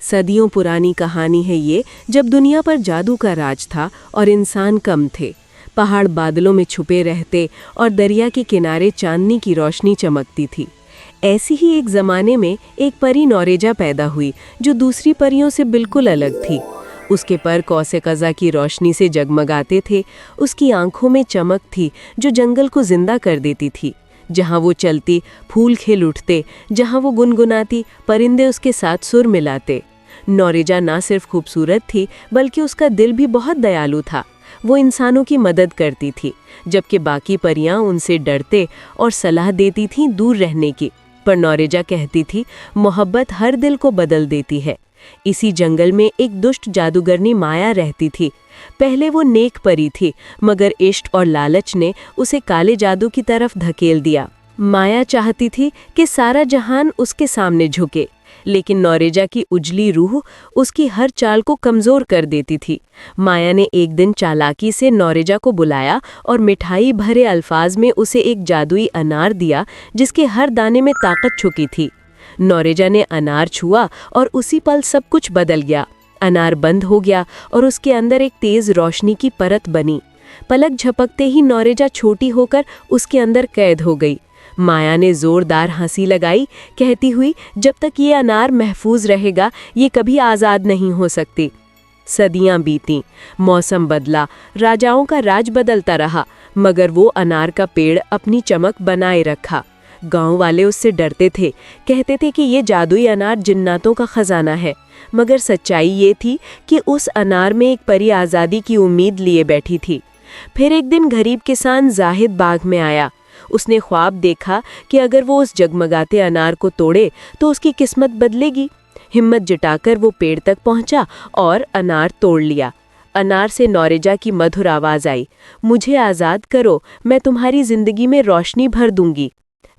सदियों पुरानी कहानी है ये, जब दुनिया पर जादू का राज था और इंसान कम थे। पहाड़ बादलों में छुपे रहते और दरिया के किनारे चांदनी की रोशनी चमकती थी। ऐसी ही एक ज़माने में एक परी नौरेजा पैदा हुई, जो दूसरी परियों से बिल्कुल अलग थी। उसके पर कौसे कज़ा की रोशनी से जगमगाते थे। उसकी आंखों में चमक थी जो जंगल को जिंदा कर देती थी। जहाँ वो चलती, फूल खिल उठते, जहाँ वो गुनगुनाती, परिंदे उसके साथ सुर मिलाते। नौरेजा ना सिर्फ खूबसूरत थी, बल्कि उसका दिल भी बहुत दयालु था। वो इंसानों की मदद करती थी, जबकि बाकी परियां उनसे डरते और सलाह देती थीं दूर रहने की। पर नौरेजा कहती थी, मोहब्बत हर दिल को बदल देती है। इसी जंगल में एक दुष्ट जादूगरनी माया रहती थी। पहले वो नेक परी थी, मगर इश्क और लालच ने उसे काले जादू की तरफ धकेल दिया। माया चाहती थी कि सारा जहान उसके सामने झुके, लेकिन नौरेजा की उजली रूह उसकी हर चाल को कमजोर कर देती थी। माया ने एक दिन चालाकी से नौरेजा को बुलाया और मिठाई भरे अल्फाज में उसे एक जादुई अनार दिया, जिसके हर दाने में ताकत छुपी थी। नौरेजा ने अनार छुआ और उसी पल सब कुछ बदल गया। अनार बंद हो गया और उसके अंदर एक तेज रोशनी की परत बनी। पलक झपकते ही नौरेजा छोटी होकर उसके अंदर कैद हो गई। माया ने जोरदार हंसी लगाई, कहती हुई, जब तक ये अनार महफूज रहेगा, ये कभी आज़ाद नहीं हो सकती। सदियां बीतीं, मौसम बदला, राजाओं का राज बदलता रहा, मगर वो अनार का पेड़ अपनी चमक बनाए रखा। गांव वाले उससे डरते थे, कहते थे कि ये जादुई अनार जिन्नातों का खजाना है। मगर सच्चाई ये थी कि उस अनार में एक परी आज़ादी की उम्मीद लिए बैठी थी। फिर एक दिन गरीब किसान जाहिद बाग में आया। उसने ख्वाब देखा कि अगर वो उस जगमगाते अनार को तोड़े तो उसकी किस्मत बदलेगी। हिम्मत जुटाकर वो पेड़ तक पहुंचा और अनार तोड़ लिया। अनार से नौरेजा की मधुर आवाज़ आई, मुझे आज़ाद करो, मैं तुम्हारी जिंदगी में रोशनी भर दूंगी।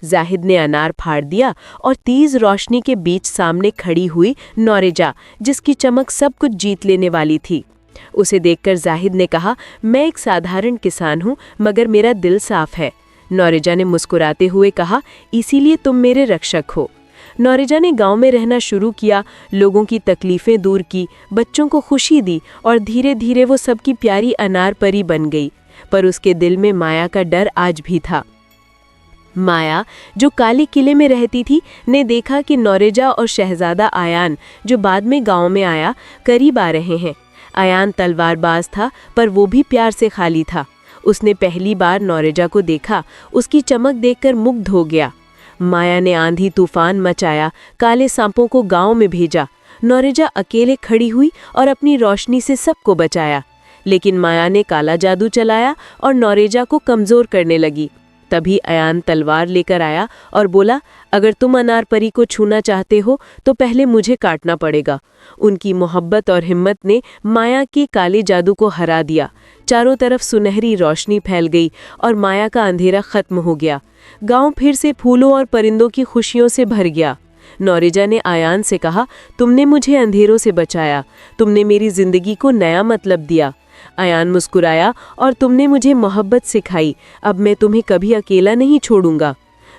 जाहिद ने अनार फाड़ दिया और तेज रोशनी के बीच सामने खड़ी हुई नौरेजा, जिसकी चमक सब कुछ जीत लेने वाली थी। उसे देखकर जाहिद ने कहा, मैं एक साधारण किसान हूँ, मगर मेरा दिल साफ है। नौरेजा ने मुस्कुराते हुए कहा, इसीलिए तुम मेरे रक्षक हो। नौरेजा ने गांव में रहना शुरू किया, लोगों की तकलीफें दूर की, बच्चों को खुशी दी और धीरे धीरे वो सबकी प्यारी अनार परी बन गई। पर उसके दिल में माया का डर आज भी था। माया, जो काले किले में रहती थी, ने देखा कि नौरेजा और शहजादा आयान, जो बाद में गांव में आया, करीब आ रहे हैं। आयान तलवारबाज था, पर वो भी प्यार से खाली था। उसने पहली बार नौरेजा को देखा, उसकी चमक देखकर मुग्ध हो गया। माया ने आंधी तूफान मचाया, काले सांपों को गांव में भेजा। नौरेजा अकेले खड़ी हुई और अपनी रोशनी से सबको बचाया। लेकिन माया ने काला जादू चलाया और नौरेजा को कमजोर करने लगी। तभी आयान तलवार लेकर आया और बोला, अगर तुम अनार परी को छूना चाहते हो तो पहले मुझे काटना पड़ेगा। उनकी मोहब्बत और हिम्मत ने माया के काले जादू को हरा दिया। चारों तरफ सुनहरी रोशनी फैल गई और माया का अंधेरा खत्म हो गया। गांव फिर से फूलों और परिंदों की खुशियों से भर गया। नौरेजा ने आयान से कहा, तुमने मुझे अंधेरों से बचाया, तुमने मेरी जिंदगी को नया मतलब दिया। आयान मुस्कुराया, और तुमने मुझे मोहब्बत सिखाई, अब मैं तुम्हें कभी अकेला नहीं छोड़ूंगा।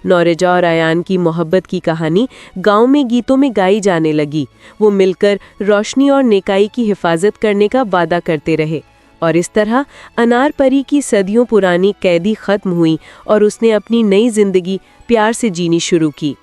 नौरेजा और आयान की मोहब्बत की कहानी गांव में गीतों में गाई जाने लगी। वो मिलकर रोशनी और नेकाई की हिफाजत करने का वादा करते रहे। और इस तरह अनार परी की सदियों पुरानी कैदी खत्म हुई और उसने अपनी नई जिंदगी प्यार से जीनी शुरू की।